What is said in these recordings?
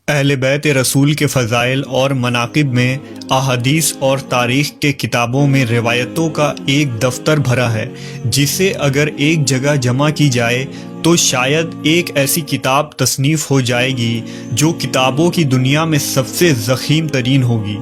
اہل بیت رسول کے فضائل اور مناقب میں احادیث اور تاریخ کے کتابوں میں روایتوں کا ایک دفتر بھرا ہے جسے اگر ایک جگہ جمع کی جائے تو شاید ایک ایسی کتاب تصنیف ہو جائے گی جو کتابوں کی دنیا میں سب سے ضخیم ترین ہوگی۔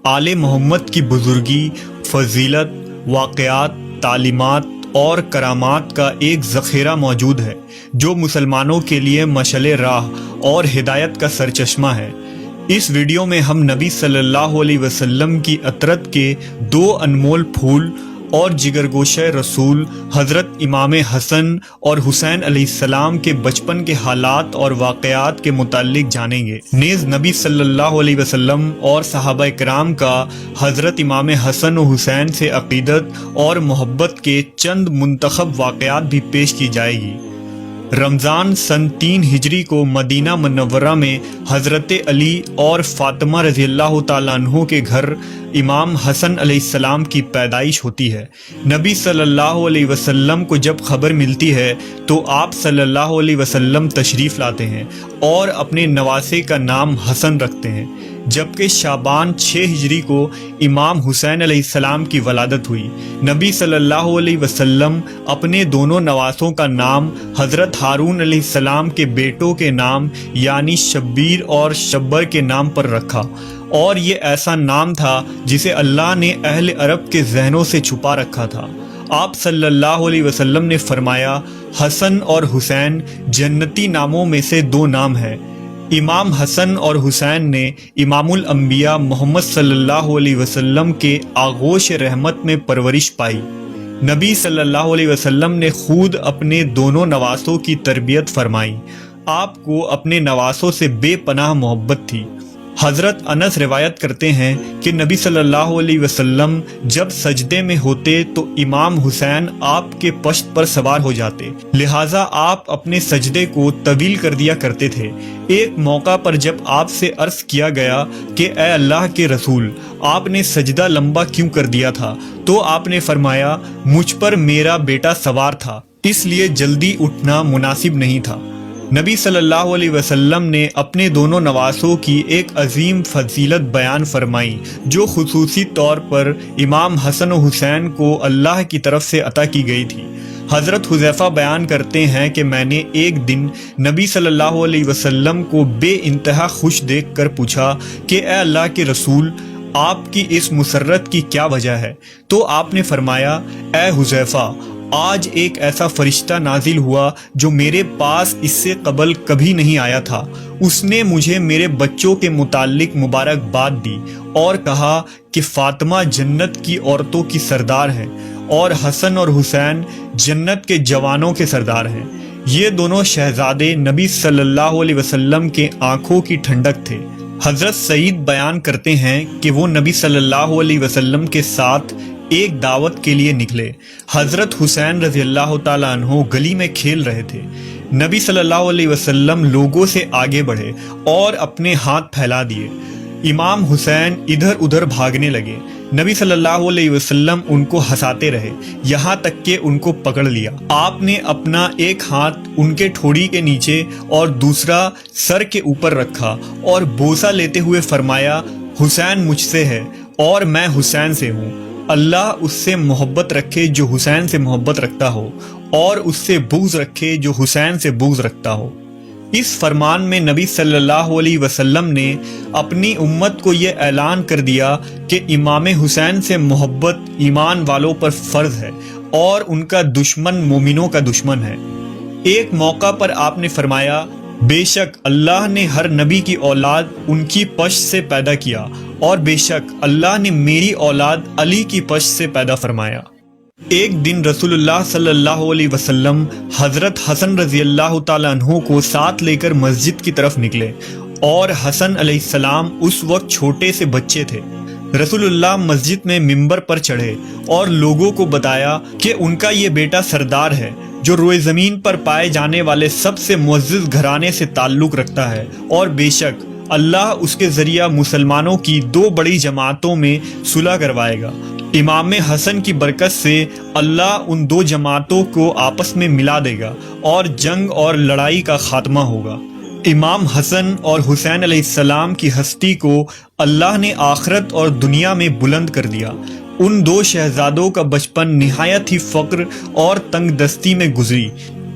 آل محمد کی بزرگی، فضیلت، واقعات، تعلیمات اور کرامات کا ایک ذخیرہ موجود ہے جو مسلمانوں کے لیے مشعل راہ اور ہدایت کا سرچشمہ ہے۔ اس ویڈیو میں ہم نبی صلی اللہ علیہ وسلم کی عطرت کے دو انمول پھول اور جگرگوشہ رسول حضرت امام حسن اور حسین علیہ السلام کے بچپن کے حالات اور واقعات کے متعلق جانیں گے۔ نیز نبی صلی اللہ علیہ وسلم اور صحابہ کرام کا حضرت امام حسن و حسین سے عقیدت اور محبت کے چند منتخب واقعات بھی پیش کی جائے گی۔ رمضان سن 3 ہجری کو مدینہ منورہ میں حضرت علی اور فاطمہ رضی اللہ تعالیٰ عنہ کے گھر امام حسن علیہ السلام کی پیدائش ہوتی ہے۔ نبی صلی اللہ علیہ وسلم کو جب خبر ملتی ہے تو آپ صلی اللہ علیہ وسلم تشریف لاتے ہیں اور اپنے نواسے کا نام حسن رکھتے ہیں، جبکہ شعبان 6 ہجری کو امام حسین علیہ السلام کی ولادت ہوئی۔ نبی صلی اللہ علیہ وسلم اپنے دونوں نواسوں کا نام حضرت ہارون علیہ السلام کے بیٹوں کے نام یعنی شبیر اور شبر کے نام پر رکھا، اور یہ ایسا نام تھا جسے اللہ نے اہل عرب کے ذہنوں سے چھپا رکھا تھا۔ آپ صلی اللہ علیہ وسلم نے فرمایا، حسن اور حسین جنتی ناموں میں سے 2 نام ہیں۔ امام حسن اور حسین نے امام الانبیاء محمد صلی اللہ علیہ وسلم کے آغوش رحمت میں پرورش پائی۔ نبی صلی اللہ علیہ وسلم نے خود اپنے دونوں نواسوں کی تربیت فرمائی۔ آپ کو اپنے نواسوں سے بے پناہ محبت تھی۔ حضرت انس روایت کرتے ہیں کہ نبی صلی اللہ علیہ وسلم جب سجدے میں ہوتے تو امام حسین آپ کے پشت پر سوار ہو جاتے، لہٰذا آپ اپنے سجدے کو طویل کر دیا کرتے تھے۔ ایک موقع پر جب آپ سے عرض کیا گیا کہ اے اللہ کے رسول، آپ نے سجدہ لمبا کیوں کر دیا تھا، تو آپ نے فرمایا، مجھ پر میرا بیٹا سوار تھا، اس لیے جلدی اٹھنا مناسب نہیں تھا۔ نبی صلی اللہ علیہ وسلم نے اپنے دونوں نواسوں کی ایک عظیم فضیلت بیان فرمائی جو خصوصی طور پر امام حسن و حسین کو اللہ کی طرف سے عطا کی گئی تھی۔ حضرت حذیفہ بیان کرتے ہیں کہ میں نے ایک دن نبی صلی اللہ علیہ وسلم کو بے انتہا خوش دیکھ کر پوچھا کہ اے اللہ کے رسول، آپ کی اس مسرت کی کیا وجہ ہے؟ تو آپ نے فرمایا، اے حذیفہ، آج ایک ایسا فرشتہ نازل ہوا جو میرے پاس اس سے قبل کبھی نہیں آیا تھا۔ اس نے مجھے میرے بچوں کے متعلق مبارکباد دی اور کہا کہ فاطمہ جنت کی عورتوں کی سردار ہیں اور حسن اور حسین جنت کے جوانوں کے سردار ہیں۔ یہ دونوں شہزادے نبی صلی اللہ علیہ وسلم کے آنکھوں کی ٹھنڈک تھے۔ حضرت سعید بیان کرتے ہیں کہ وہ نبی صلی اللہ علیہ وسلم کے ساتھ ایک دعوت کے لیے نکلے۔ حضرت حسین رضی اللہ تعالیٰ عنہ گلی میں کھیل رہے تھے۔ نبی صلی اللہ علیہ وسلم لوگوں سے آگے بڑھے اور اپنے ہاتھ پھیلا دیے۔ امام حسین ادھر ادھر بھاگنے لگے۔ نبی صلی اللہ علیہ وسلم ان کو ہنساتے رہے یہاں تک کہ ان کو پکڑ لیا۔ آپ نے اپنا ایک ہاتھ ان کے ٹھوڑی کے نیچے اور دوسرا سر کے اوپر رکھا اور بوسہ لیتے ہوئے فرمایا، حسین مجھ سے ہے اور میں حسین سے ہوں۔ اللہ اس سے محبت رکھے جو حسین سے محبت رکھتا ہو، اور اس سے بغض رکھے جو حسین سے بغض رکھتا ہو۔ اس فرمان میں نبی صلی اللہ علیہ وسلم نے اپنی امت کو یہ اعلان کر دیا کہ امام حسین سے محبت ایمان والوں پر فرض ہے اور ان کا دشمن مومنوں کا دشمن ہے۔ ایک موقع پر آپ نے فرمایا، بے شک اللہ نے ہر نبی کی اولاد ان کی پشت سے پیدا کیا، اور بے شک اللہ نے میری اولاد علی کی پشت سے پیدا فرمایا۔ ایک دن رسول اللہ صلی اللہ علیہ وسلم حضرت حسن رضی اللہ تعالیٰ عنہ کو ساتھ لے کر مسجد کی طرف نکلے، اور حسن علیہ السلام اس وقت چھوٹے سے بچے تھے۔ رسول اللہ مسجد میں ممبر پر چڑھے اور لوگوں کو بتایا کہ ان کا یہ بیٹا سردار ہے جو روئے زمین پر پائے جانے والے سب سے معزز گھرانے سے تعلق رکھتا ہے، اور بے شک اللہ اس کے ذریعہ مسلمانوں کی 2 بڑی جماعتوں میں صلح کروائے گا۔ امام حسن کی برکت سے اللہ ان 2 جماعتوں کو آپس میں ملا دے گا اور جنگ اور لڑائی کا خاتمہ ہوگا۔ امام حسن اور حسین علیہ السلام کی ہستی کو اللہ نے آخرت اور دنیا میں بلند کر دیا۔ ان دو شہزادوں کا بچپن نہایت ہی فقر اور تنگ دستی میں گزری،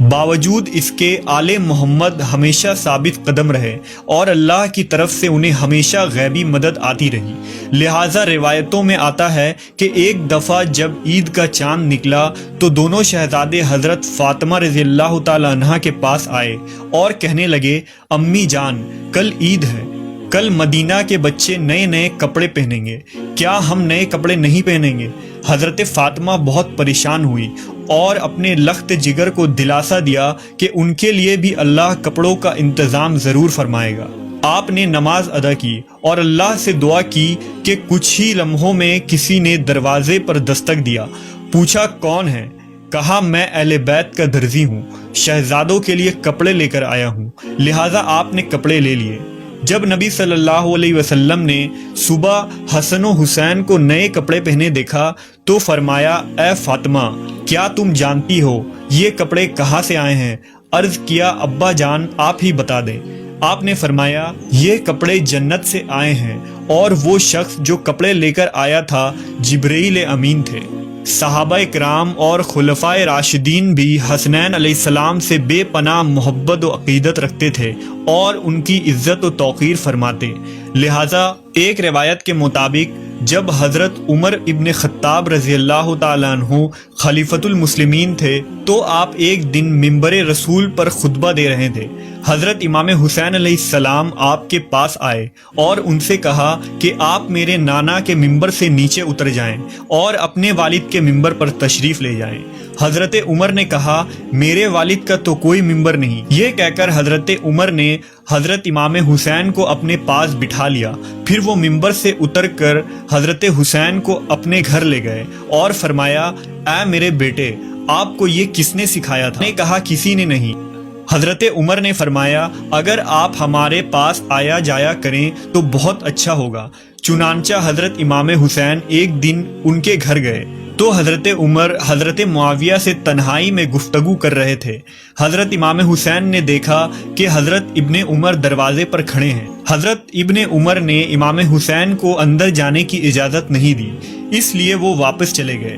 باوجود اس کے آل محمد ہمیشہ ثابت قدم رہے اور اللہ کی طرف سے انہیں ہمیشہ غیبی مدد آتی رہی۔ لہٰذا روایتوں میں آتا ہے کہ ایک دفعہ جب عید کا چاند نکلا تو دونوں شہزادے حضرت فاطمہ رضی اللہ تعالی عنہا کے پاس آئے اور کہنے لگے، امی جان، کل عید ہے، کل مدینہ کے بچے نئے نئے کپڑے پہنیں گے، کیا ہم نئے کپڑے نہیں پہنیں گے؟ حضرت فاطمہ بہت پریشان ہوئی اور اپنے لخت جگر کو دلاسا دیا کہ ان کے لیے بھی اللہ کپڑوں کا انتظام ضرور فرمائے گا۔ آپ نے نماز ادا کی اور اللہ سے دعا کی کہ کچھ ہی لمحوں میں کسی نے دروازے پر دستک دیا۔ پوچھا کون ہے؟ کہا میں اہل بیت کا درزی ہوں، شہزادوں کے لیے کپڑے لے کر آیا ہوں۔ لہٰذا آپ نے کپڑے لے لیے۔ جب نبی صلی اللہ علیہ وسلم نے صبح حسن و حسین کو نئے کپڑے پہنے دیکھا تو فرمایا، اے فاطمہ، کیا تم جانتی ہو یہ کپڑے کہاں سے آئے ہیں؟ عرض کیا، ابا جان آپ ہی بتا دیں۔ آپ نے فرمایا، یہ کپڑے جنت سے آئے ہیں اور وہ شخص جو کپڑے لے کر آیا تھا جبرائیل امین تھے۔ صحابہ کرام اور خلفائے راشدین بھی حسنین علیہ السلام سے بے پناہ محبت و عقیدت رکھتے تھے اور ان کی عزت و توقیر فرماتے۔ لہٰذا ایک روایت کے مطابق جب حضرت عمر ابن خطاب رضی اللہ تعالیٰ عنہ خلیفۃ المسلمین تھے تو آپ ایک دن منبر رسول پر خطبہ دے رہے تھے۔ حضرت امام حسین علیہ السلام آپ کے پاس آئے اور ان سے کہا کہ آپ میرے نانا کے منبر سے نیچے اتر جائیں اور اپنے والد کے منبر پر تشریف لے جائیں۔ حضرت عمر نے کہا، میرے والد کا تو کوئی منبر نہیں۔ یہ کہہ کر حضرت عمر نے حضرت امام حسین کو اپنے پاس بٹھا لیا، پھر وہ منبر سے اتر کر حضرت حسین کو اپنے گھر لے گئے اور فرمایا، اے میرے بیٹے، آپ کو یہ کس نے سکھایا تھا؟ نے کہا، کسی نے نہیں۔ حضرت عمر نے فرمایا، اگر آپ ہمارے پاس آیا جایا کریں تو بہت اچھا ہوگا۔ چنانچہ حضرت امام حسین ایک دن ان کے گھر گئے تو حضرت عمر حضرت معاویہ سے تنہائی میں گفتگو کر رہے تھے۔ حضرت امام حسین نے دیکھا کہ حضرت ابن عمر دروازے پر کھڑے ہیں۔ حضرت ابن عمر نے امام حسین کو اندر جانے کی اجازت نہیں دی، اس لیے وہ واپس چلے گئے۔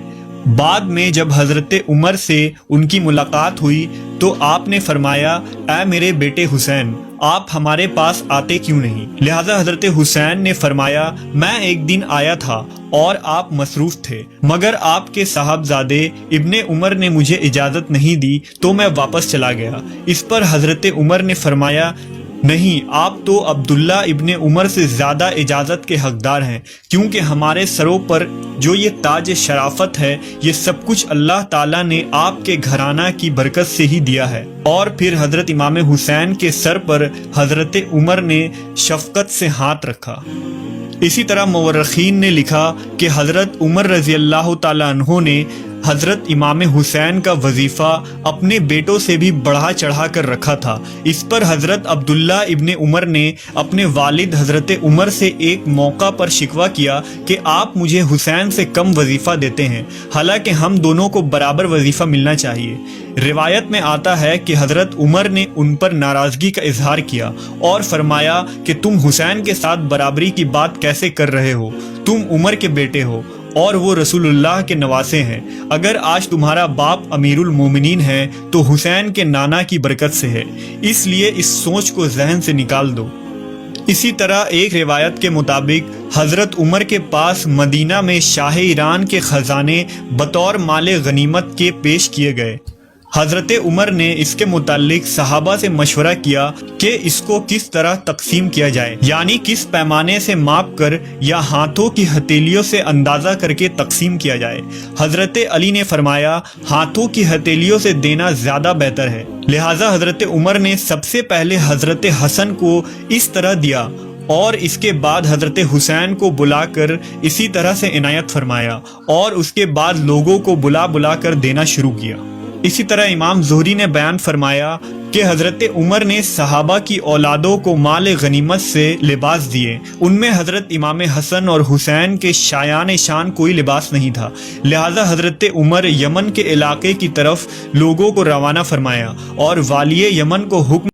بعد میں جب حضرت عمر سے ان کی ملاقات ہوئی تو آپ نے فرمایا، اے میرے بیٹے حسین، آپ ہمارے پاس آتے کیوں نہیں؟ لہذا حضرت حسین نے فرمایا، میں ایک دن آیا تھا اور آپ مصروف تھے، مگر آپ کے صاحبزادے ابن عمر نے مجھے اجازت نہیں دی تو میں واپس چلا گیا۔ اس پر حضرت عمر نے فرمایا، نہیں، آپ تو عبداللہ ابن عمر سے زیادہ اجازت کے حقدار ہیں، کیونکہ ہمارے سروں پر جو یہ تاج شرافت ہے یہ سب کچھ اللہ تعالیٰ نے آپ کے گھرانہ کی برکت سے ہی دیا ہے۔ اور پھر حضرت امام حسین کے سر پر حضرت عمر نے شفقت سے ہاتھ رکھا۔ اسی طرح مورخین نے لکھا کہ حضرت عمر رضی اللہ تعالیٰ عنہ نے حضرت امام حسین کا وظیفہ اپنے بیٹوں سے بھی بڑھا چڑھا کر رکھا تھا۔ اس پر حضرت عبداللہ ابن عمر نے اپنے والد حضرت عمر سے ایک موقع پر شکوہ کیا کہ آپ مجھے حسین سے کم وظیفہ دیتے ہیں، حالانکہ ہم دونوں کو برابر وظیفہ ملنا چاہیے۔ روایت میں آتا ہے کہ حضرت عمر نے ان پر ناراضگی کا اظہار کیا اور فرمایا کہ تم حسین کے ساتھ برابری کی بات کیسے کر رہے ہو؟ تم عمر کے بیٹے ہو اور وہ رسول اللہ کے نواسے ہیں۔ اگر آج تمہارا باپ امیر المومنین ہے تو حسین کے نانا کی برکت سے ہے، اس لیے اس سوچ کو ذہن سے نکال دو۔ اسی طرح ایک روایت کے مطابق حضرت عمر کے پاس مدینہ میں شاہ ایران کے خزانے بطور مال غنیمت کے پیش کیے گئے۔ حضرت عمر نے اس کے متعلق صحابہ سے مشورہ کیا کہ اس کو کس طرح تقسیم کیا جائے، یعنی کس پیمانے سے ماپ کر یا ہاتھوں کی ہتھیلیوں سے اندازہ کر کے تقسیم کیا جائے۔ حضرت علی نے فرمایا، ہاتھوں کی ہتھیلیوں سے دینا زیادہ بہتر ہے۔ لہٰذا حضرت عمر نے سب سے پہلے حضرت حسن کو اس طرح دیا اور اس کے بعد حضرت حسین کو بلا کر اسی طرح سے عنایت فرمایا اور اس کے بعد لوگوں کو بلا بلا کر دینا شروع کیا۔ اسی طرح امام زہری نے بیان فرمایا کہ حضرت عمر نے صحابہ کی اولادوں کو مال غنیمت سے لباس دیے، ان میں حضرت امام حسن اور حسین کے شایان شان کوئی لباس نہیں تھا۔ لہٰذا حضرت عمر یمن کے علاقے کی طرف لوگوں کو روانہ فرمایا اور والی یمن کو حکم